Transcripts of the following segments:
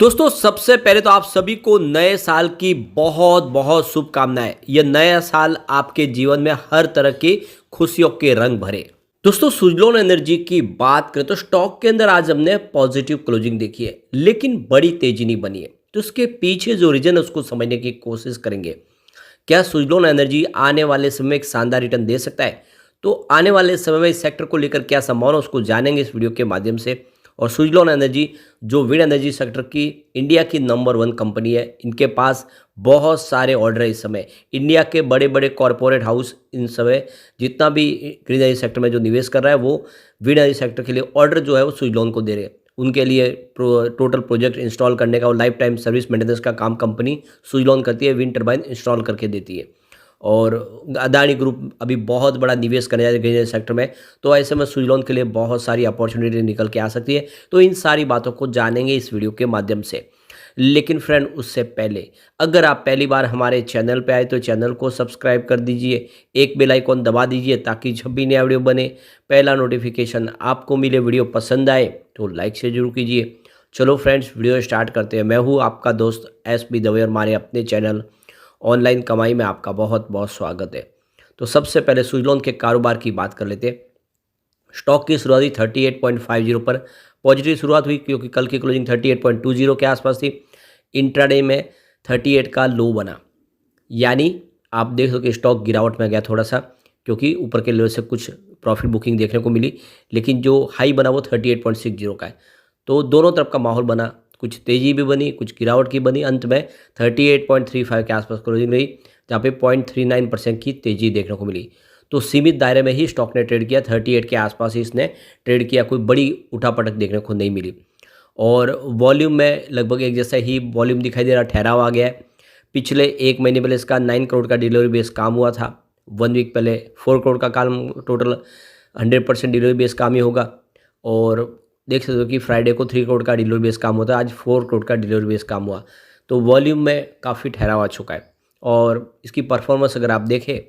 दोस्तों सबसे पहले तो आप सभी को नए साल की बहुत बहुत शुभकामनाएं। यह नया साल आपके जीवन में हर तरह की खुशियों के रंग भरे। दोस्तों सुजलोन एनर्जी की बात करें तो स्टॉक के अंदर आज हमने पॉजिटिव क्लोजिंग देखी है, लेकिन बड़ी तेजी नहीं बनी है। तो उसके पीछे जो रीजन है उसको समझने की कोशिश करेंगे। क्या सुजलोन एनर्जी आने वाले समय में एक शानदार रिटर्न दे सकता है? तो आने वाले समय में इस सेक्टर को लेकर क्या संभावना उसको जानेंगे इस वीडियो के माध्यम से। और सुजलोन एनर्जी जो विंड एनर्जी सेक्टर की इंडिया की नंबर 1 कंपनी है, इनके पास बहुत सारे ऑर्डर है इस समय। इंडिया के बड़े बड़े कॉरपोरेट हाउस इन समय जितना भी ग्रीन एनर्जी सेक्टर में जो निवेश कर रहा है वो विंड एनर्जी सेक्टर के लिए ऑर्डर जो है वो सुजलोन को दे रहे हैं। उनके लिए टोटल प्रोजेक्ट इंस्टॉल करने का और लाइफ टाइम सर्विस मेंटेनेंस का काम कंपनी सुजलोन करती है, विंड टर्बाइन इंस्टॉल करके देती है। और अदानी ग्रुप अभी बहुत बड़ा निवेश करने जा रहा है ग्रीन एनर्जी सेक्टर में, तो ऐसे में सुजलोन के लिए बहुत सारी अपॉर्चुनिटी निकल के आ सकती है। तो इन सारी बातों को जानेंगे इस वीडियो के माध्यम से। लेकिन फ्रेंड उससे पहले अगर आप पहली बार हमारे चैनल पे आए तो चैनल को सब्सक्राइब कर दीजिए, एक बेल आइकॉन दबा दीजिए ताकि जब भी नया वीडियो बने पहला नोटिफिकेशन आपको मिले। वीडियो पसंद आए तो लाइक से जरूर कीजिए। चलो फ्रेंड्स वीडियो स्टार्ट करते हैं। मैं हूँ आपका दोस्त एस बी दवे और हमारे अपने चैनल ऑनलाइन कमाई में आपका बहुत बहुत स्वागत है। तो सबसे पहले सुजलोन के कारोबार की बात कर लेते हैं। स्टॉक की शुरुआती 38.50 पर पॉजिटिव शुरुआत हुई क्योंकि कल की क्लोजिंग 38.20 के आसपास थी। इंट्राडे में 38 का लो बना, यानी आप देख सको कि स्टॉक गिरावट में गया थोड़ा सा, क्योंकि ऊपर के लेवल से कुछ प्रॉफिट बुकिंग देखने को मिली, लेकिन जो हाई बना वो 38.60 का है। तो दोनों तरफ का माहौल बना, कुछ तेज़ी भी बनी कुछ गिरावट की बनी। अंत में 38.35 के आसपास क्लोजिंग रही, जहाँ पे 0.39% की तेज़ी देखने को मिली। तो सीमित दायरे में ही स्टॉक ने ट्रेड किया, 38 के आसपास ही इसने ट्रेड किया, कोई बड़ी उठापटक देखने को नहीं मिली। और वॉल्यूम में लगभग एक जैसा ही वॉल्यूम दिखाई दे रहा, ठहराव आ गया है। पिछले एक महीने पहले इसका 9 करोड़ का डिलीवरी बेस काम हुआ था, 1 वीक पहले 4 करोड़ का काम, टोटल 100% डिलीवरी बेस काम ही होगा। और देख सकते हो कि फ्राइडे को 3 करोड़ का डिलीवरी बेस काम होता है, आज 4 करोड़ का डिलीवरी बेस काम हुआ। तो वॉल्यूम में काफ़ी ठहराव आ चुका है। और इसकी परफॉर्मेंस अगर आप देखें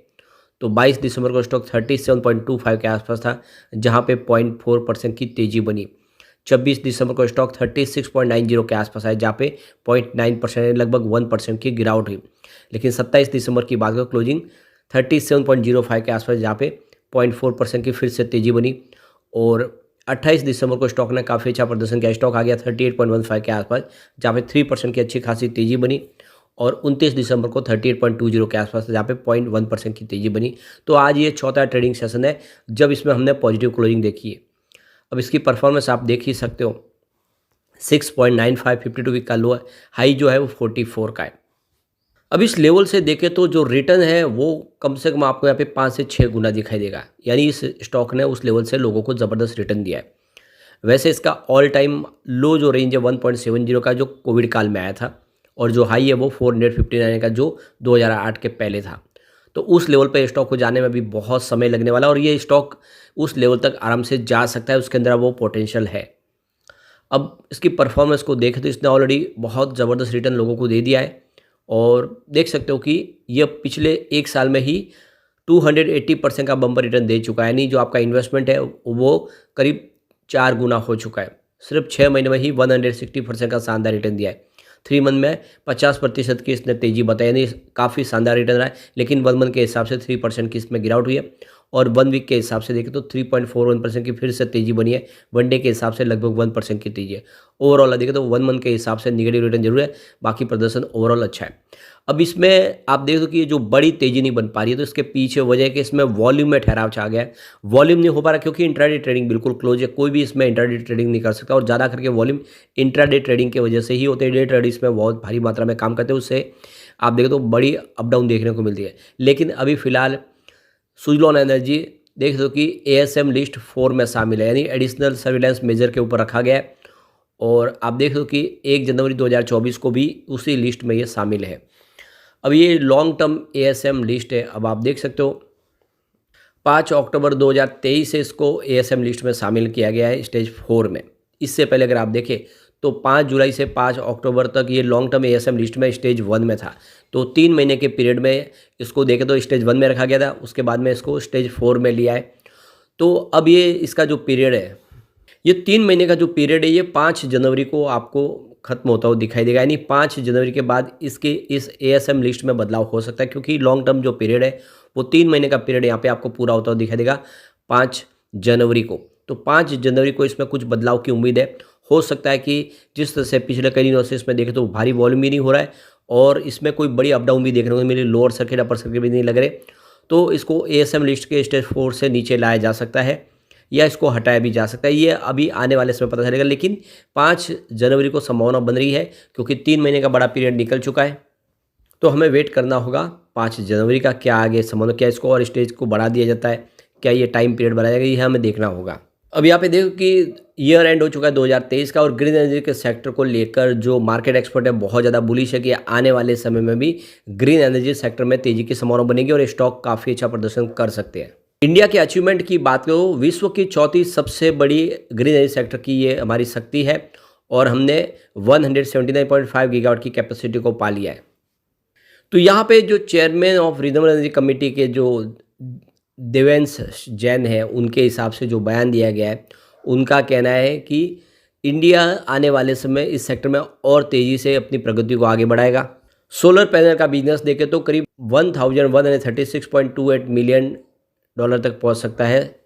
तो 22 दिसंबर को स्टॉक 37.25 के आसपास था, जहां पे 0.4% की तेज़ी बनी। 26 दिसंबर को स्टॉक 36.90 के आसपास आया, जहाँ पे 0.9% लगभग 1% की गिरावट हुई। लेकिन 27 दिसंबर की बात करें क्लोजिंग 37.05 के आसपास, जहाँ पे 0.4% की फिर से तेज़ी बनी। और 28 दिसंबर को स्टॉक ने काफ़ी अच्छा प्रदर्शन किया, स्टॉक आ गया 38.15 के आसपास, जहाँ पे 3% की अच्छी खासी तेज़ी बनी। और 29 दिसंबर को 38.20 के आसपास, जहाँ पे 0.1% की तेज़ी बनी। तो आज ये चौथा ट्रेडिंग सेशन है जब इसमें हमने पॉजिटिव क्लोजिंग देखी है। अब इसकी परफॉर्मेंस आप देख ही सकते हो, 6.95 52 वीक का लो है, हाई जो है वो 44 का है। अब इस लेवल से देखें तो जो रिटर्न है वो कम से कम आपको यहाँ पे 5 से 6 गुना दिखाई देगा, यानी इस स्टॉक ने उस लेवल से लोगों को ज़बरदस्त रिटर्न दिया है। वैसे इसका ऑल टाइम लो जो रेंज है 1.70 का, जो कोविड काल में आया था, और जो हाई है वो 459 का, जो 2008 के पहले था। तो उस लेवल पे स्टॉक को जाने में भी बहुत समय लगने वाला है, और ये स्टॉक उस लेवल तक आराम से जा सकता है, उसके अंदर वो पोटेंशियल है। अब इसकी परफॉर्मेंस को देखें तो इसने ऑलरेडी बहुत ज़बरदस्त रिटर्न लोगों को दे दिया है। और देख सकते हो कि यह पिछले एक साल में ही 280% का बम्पर रिटर्न दे चुका है, यानी जो आपका इन्वेस्टमेंट है वो करीब 4 गुना हो चुका है। सिर्फ 6 महीने में ही 160% का शानदार रिटर्न दिया है। 3 मंथ में 50% की इसने तेज़ी बताई, यानी काफ़ी शानदार रिटर्न रहा है। लेकिन 1 मंथ के हिसाब से 3% की इसमें गिरावट हुई है, और 1 वीक के हिसाब से देखें तो 3.41% की फिर से तेज़ी बनी है। 1 डे के हिसाब से लगभग 1% की तेज़ी है। ओवरऑल देखें तो 1 मंथ के हिसाब से निगेटिव रिटर्न जरूर है, बाकी प्रदर्शन ओवरऑल अच्छा है। अब इसमें आप देख दो कि ये जो बड़ी तेज़ी नहीं बन पा रही है, तो इसके पीछे वजह है कि इसमें वॉल्यूम में ठहराव छा गया है। वॉल्यूम नहीं हो पा रहा क्योंकि इंट्राडे ट्रेडिंग बिल्कुल क्लोज है, कोई भी इसमें इंट्राडे ट्रेडिंग नहीं कर सकता, और ज़्यादा करके वॉल्यूम इंट्राडे ट्रेडिंग की वजह से ही होते हैं। डे ट्रेड इसमें बहुत भारी मात्रा में काम करते हैं, उससे आप देखें तो बड़ी अप डाउन देखने को मिलती है। लेकिन अभी फिलहाल सुजलोन एनर्जी देख दो कि एएसएम लिस्ट 4 में शामिल है, यानी एडिशनल सर्विलेंस मेजर के ऊपर रखा गया है। और आप देख दो कि 1 जनवरी 2024 को भी उसी लिस्ट में ये शामिल है। अब ये लॉन्ग टर्म एएसएम लिस्ट है। अब आप देख सकते हो 5 अक्टूबर 2023 से इसको एएसएम लिस्ट में शामिल किया गया है स्टेज 4 में। इससे पहले अगर आप देखें तो 5 जुलाई से 5 अक्टूबर तक ये लॉन्ग टर्म एएसएम लिस्ट में स्टेज 1 में था। तो 3 महीने के पीरियड में इसको देखें तो स्टेज 1 में रखा गया था, उसके बाद में इसको स्टेज 4 में लिया है। तो अब ये इसका जो पीरियड है, ये 3 महीने का जो पीरियड है, ये 5 जनवरी को आपको खत्म होता हुआ दिखाई देगा, यानी 5 जनवरी के बाद इसके इस एएसएम लिस्ट में बदलाव हो सकता है, क्योंकि लॉन्ग टर्म जो पीरियड है वो 3 महीने का पीरियड यहाँ पे आपको पूरा होता हुआ दिखाई देगा 5 जनवरी को। तो 5 जनवरी को इसमें कुछ बदलाव की उम्मीद है। हो सकता है कि जिस तरह से पिछले कई दिनों से इसमें देखें तो भारी वॉल्यूम भी नहीं हो रहा है और इसमें कोई बड़ी अप डाउन भी देखने को मिली, लोअर सर्किट अपर सर्किट भी नहीं लग रहे, तो इसको एएसएम लिस्ट के स्टेज 4 से नीचे लाया जा सकता है या इसको हटाया भी जा सकता है। ये अभी आने वाले समय पता चलेगा, लेकिन 5 जनवरी को संभावना बन रही है क्योंकि 3 महीने का बड़ा पीरियड निकल चुका है। तो हमें वेट करना होगा 5 जनवरी का, क्या आगे संभावना, क्या इसको और स्टेज को बढ़ा दिया जाता है, क्या ये टाइम पीरियड बढ़ाया जाएगा, ये हमें देखना होगा। अब यहाँ पे देखो कि ईयर एंड हो चुका है 2023 का और ग्रीन एनर्जी के सेक्टर को लेकर जो मार्केट एक्सपर्ट है बहुत ज़्यादा बुलिश है कि आने वाले समय में भी ग्रीन एनर्जी सेक्टर में तेजी की संभावना बनेगी और स्टॉक काफ़ी अच्छा प्रदर्शन कर सकते हैं। इंडिया के अचीवमेंट की बात करो, विश्व की चौथी सबसे बड़ी ग्रीन एनर्जी सेक्टर की ये हमारी शक्ति है और हमने 179.5 गीगावाट की कैपेसिटी को पा लिया है। तो यहाँ पे जो chairman of renewable energy committee के जो देवेंश जैन है, उनके हिसाब से जो बयान दिया गया है, उनका कहना है कि इंडिया आने वाले समय इस सेक्टर में और तेज़ी से अपनी प्रगति को आगे बढ़ाएगा। सोलर पैनल का बिजनेस देखें तो करीब 1136.28 मिलियन डॉलर तक पहुंच सकता है,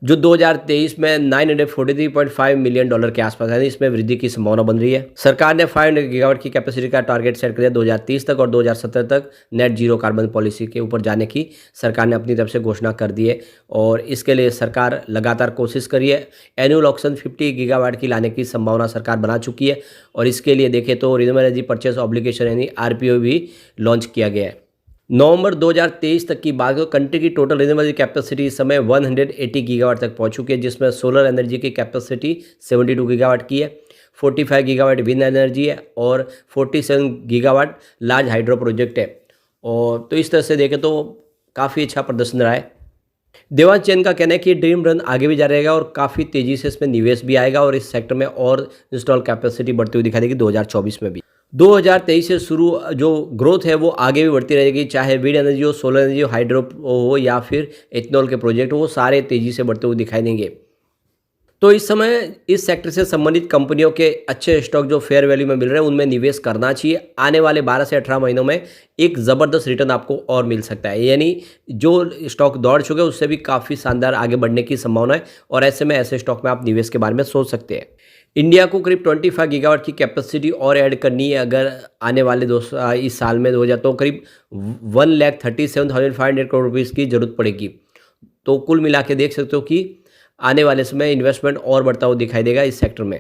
जो 2023 में 943.5 मिलियन डॉलर के आसपास है। इसमें वृद्धि की संभावना बन रही है। सरकार ने 500 गीगावाट की कैपेसिटी का टारगेट सेट कर दिया 2030 तक और 2070 तक नेट जीरो कार्बन पॉलिसी के ऊपर जाने की सरकार ने अपनी तरफ से घोषणा कर दी है और इसके लिए सरकार लगातार कोशिश कर रही है। एनुअल ऑक्शन 50 गीगावाट की लाने की संभावना सरकार बना चुकी है और इसके लिए देखें तो रिन्यूएबल एनर्जी परचेज ऑब्लिगेशन यानी आरपीओ भी लॉन्च किया गया है। नवंबर 2023 तक की बात करो, कंट्री की टोटल रिन्यूएबल कैपेसिटी इस समय 180 गीगावाट तक पहुंच चुकी है, जिसमें सोलर एनर्जी की कैपेसिटी 72 गीगावाट की है, 45 गीगावाट विंड एनर्जी है और 47 गीगावाट लार्ज हाइड्रो प्रोजेक्ट है। और तो इस तरह से देखें तो काफ़ी अच्छा प्रदर्शन रहा है। देवांश जैन का कहना है कि ड्रीम रन आगे भी जारी रहेगा और काफ़ी तेज़ी से इसमें निवेश भी आएगा और इस सेक्टर में और इंस्टॉल कैपेसिटी बढ़ती हुई दिखाई देगी 2024 में भी। 2023 से शुरू जो ग्रोथ है वो आगे भी बढ़ती रहेगी, चाहे विंड एनर्जी हो, सोलर एनर्जी हो, हाइड्रो हो या फिर एथनॉल के प्रोजेक्ट हो, वो सारे तेज़ी से बढ़ते हुए दिखाई देंगे। तो इस समय इस सेक्टर से संबंधित कंपनियों के अच्छे स्टॉक जो फेयर वैल्यू में मिल रहे हैं उनमें निवेश करना चाहिए। आने वाले 12 से 18 महीनों में एक ज़बरदस्त रिटर्न आपको और मिल सकता है, यानी जो स्टॉक दौड़ चुके हैं उससे भी काफ़ी शानदार आगे बढ़ने की संभावना है और ऐसे में ऐसे स्टॉक में आप निवेश के बारे में सोच सकते हैं। इंडिया को करीब 25 गीगावाट की कैपेसिटी और ऐड करनी है अगर आने वाले इस साल में 2000 तो करीब 1,37,500 करोड़ रुपीज़ की ज़रूरत पड़ेगी। तो कुल मिला के देख सकते हो कि आने वाले समय इन्वेस्टमेंट और बढ़ता हुआ दिखाई देगा इस सेक्टर में।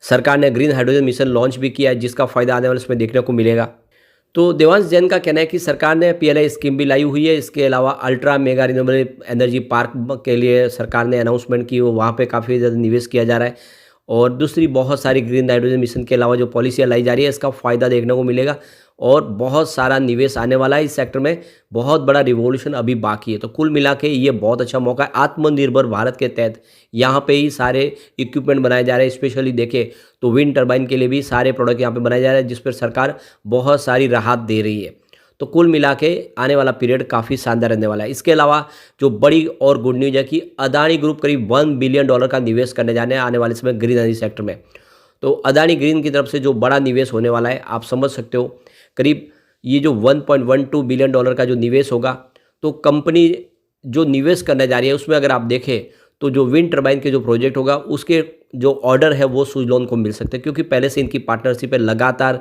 सरकार ने ग्रीन हाइड्रोजन मिशन लॉन्च भी किया है जिसका फ़ायदा आने वाले समय देखने को मिलेगा। तो देवांश जैन का कहना है कि सरकार ने पीएलआई स्कीम भी लाई हुई है। इसके अलावा ultra mega renewable energy park के लिए सरकार ने अनाउंसमेंट की, वो वहाँ पे काफ़ी ज़्यादा निवेश किया जा रहा है और दूसरी बहुत सारी ग्रीन हाइड्रोजन मिशन के अलावा जो पॉलिसियाँ लाई जा रही है इसका फ़ायदा देखने को मिलेगा और बहुत सारा निवेश आने वाला है इस सेक्टर में। बहुत बड़ा रिवॉल्यूशन अभी बाकी है। तो कुल मिला के ये बहुत अच्छा मौका है। आत्मनिर्भर भारत के तहत यहाँ पे ही सारे इक्विपमेंट बनाए जा रहे हैं। स्पेशली देखें तो विंड टर्बाइन के लिए भी सारे प्रोडक्ट यहाँ पे बनाए जा रहे हैं जिस पर सरकार बहुत सारी राहत दे रही है। तो कुल मिला के आने वाला पीरियड काफ़ी शानदार रहने वाला है। इसके अलावा जो बड़ी और गुड न्यूज़ है कि अदानी ग्रुप करीब $1 बिलियन का निवेश करने जाने आने वाले समय ग्रीन एनर्जी सेक्टर में। तो अदानी ग्रीन की तरफ से जो बड़ा निवेश होने वाला है आप समझ सकते हो, करीब ये जो $1.12 बिलियन का जो निवेश होगा, तो कंपनी जो निवेश करने जा रही है उसमें अगर आप देखें तो जो विंड टर्बाइन के जो प्रोजेक्ट होगा उसके जो ऑर्डर है वो सुजलॉन को मिल सकते हैं, क्योंकि पहले से इनकी पार्टनरशिप है। लगातार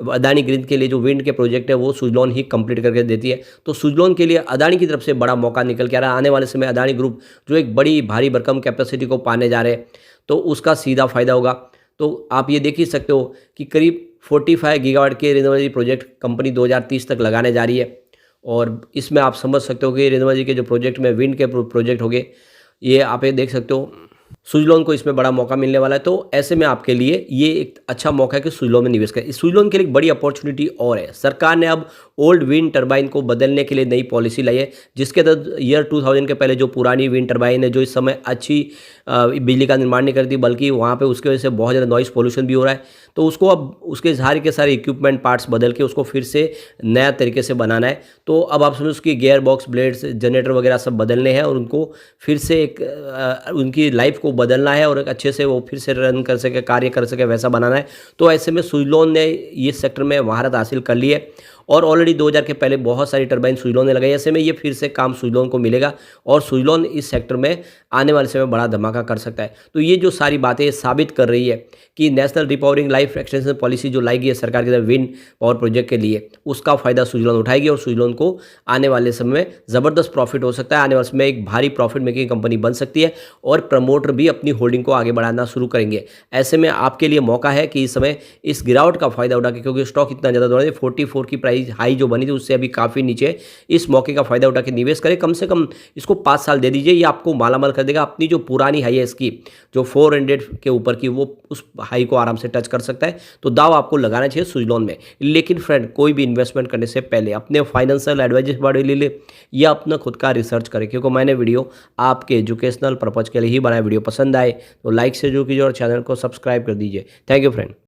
अदानी ग्रीन के लिए जो विंड के प्रोजेक्ट है वो सुजलॉन ही कंप्लीट करके देती है। तो सुजलॉन के लिए अदानी की तरफ से बड़ा मौका निकल के आ रहा है। आने वाले समय अदानी ग्रुप जो एक बड़ी भारी भरकम कैपेसिटी को पाने जा रहे हैं तो उसका सीधा फायदा होगा। तो आप ये देख ही सकते हो कि करीब 45 गीगावाट के रिन्यूएबल प्रोजेक्ट कंपनी 2030 तक लगाने जा रही है और इसमें आप समझ सकते हो कि रिन्यूएबल के जो प्रोजेक्ट में विंड के प्रोजेक्ट हो गए, ये आप ये देख सकते हो सुजलॉन को इसमें बड़ा मौका मिलने वाला है। तो ऐसे में आपके लिए ये एक अच्छा मौका है कि सुजलॉन में निवेश करें। सुजलॉन के लिए एक बड़ी अपॉर्चुनिटी और है। सरकार ने अब ओल्ड विंड टर्बाइन को बदलने के लिए नई पॉलिसी लाई है जिसके तहत ईयर 2000 के पहले जो पुरानी विंड टर्बाइन है जो इस समय अच्छी बिजली का निर्माण नहीं करती बल्कि वहाँ पे उसकी वजह से बहुत ज़्यादा नॉइस पोल्यूशन भी हो रहा है, तो उसको अब उसके सारे के सारे इक्विपमेंट पार्ट्स बदल के उसको फिर से नया तरीके से बनाना है। तो अब आप समझो उसकी गियर बॉक्स, ब्लेड्स, जनरेटर वगैरह सब बदलने हैं और उनको फिर से एक उनकी लाइफ को को बदलना है और एक अच्छे से वो फिर से रन कर सके, कार्य कर सके, वैसा बनाना है। तो ऐसे में सुजलॉन ने ये सेक्टर में महारत हासिल कर ली है और ऑलरेडी 2000 के पहले बहुत सारी टरबाइन सुजलॉन ने लगाई। ऐसे में ये फिर से काम सुजलॉन को मिलेगा और सुजलॉन इस सेक्टर में आने वाले समय बड़ा धमाका कर सकता है। तो ये जो सारी बातें साबित कर रही है कि नेशनल रिपावरिंग लाइफ एक्सटेंशन पॉलिसी जो लाई गई है सरकार की तरफ विंड पावर प्रोजेक्ट के लिए, उसका फायदा सुजलॉन उठाएगी और सुजलॉन को आने वाले समय में ज़बरदस्त प्रॉफिट हो सकता है। आने वाले समय में एक भारी प्रॉफिट मेकिंग कंपनी बन सकती है और प्रमोटर भी अपनी होल्डिंग को आगे बढ़ाना शुरू करेंगे। ऐसे में आपके लिए मौका है कि इस समय इस गिरावट का फायदा उठा के, क्योंकि स्टॉक इतना ज़्यादा दौड़ा है, 44 की प्राइस हाई जो बनी थी उससे अभी काफ़ी नीचे, इस मौके का फायदा उठा के निवेश करें। कम से कम इसको 5 साल दे दीजिए, ये आपको मालामाल कर देगा। अपनी जो पुरानी हाई है इसकी जो 400 के ऊपर की, वो उस हाई को आराम से टच कर सकता है। तो दाव आपको लगाना चाहिए सुजलॉन में। लेकिन फ्रेंड, कोई भी इन्वेस्टमेंट करने से पहले अपने फाइनेंशियल एडवाइजर बड़े ले ले या अपना खुद का रिसर्च करें, क्योंकि मैंने वीडियो आपके एजुकेशनल पर्पज के लिए ही बनाया। वीडियो पसंद आए तो लाइक से जो कीजिए और चैनल को सब्सक्राइब कर दीजिए। Thank you friend.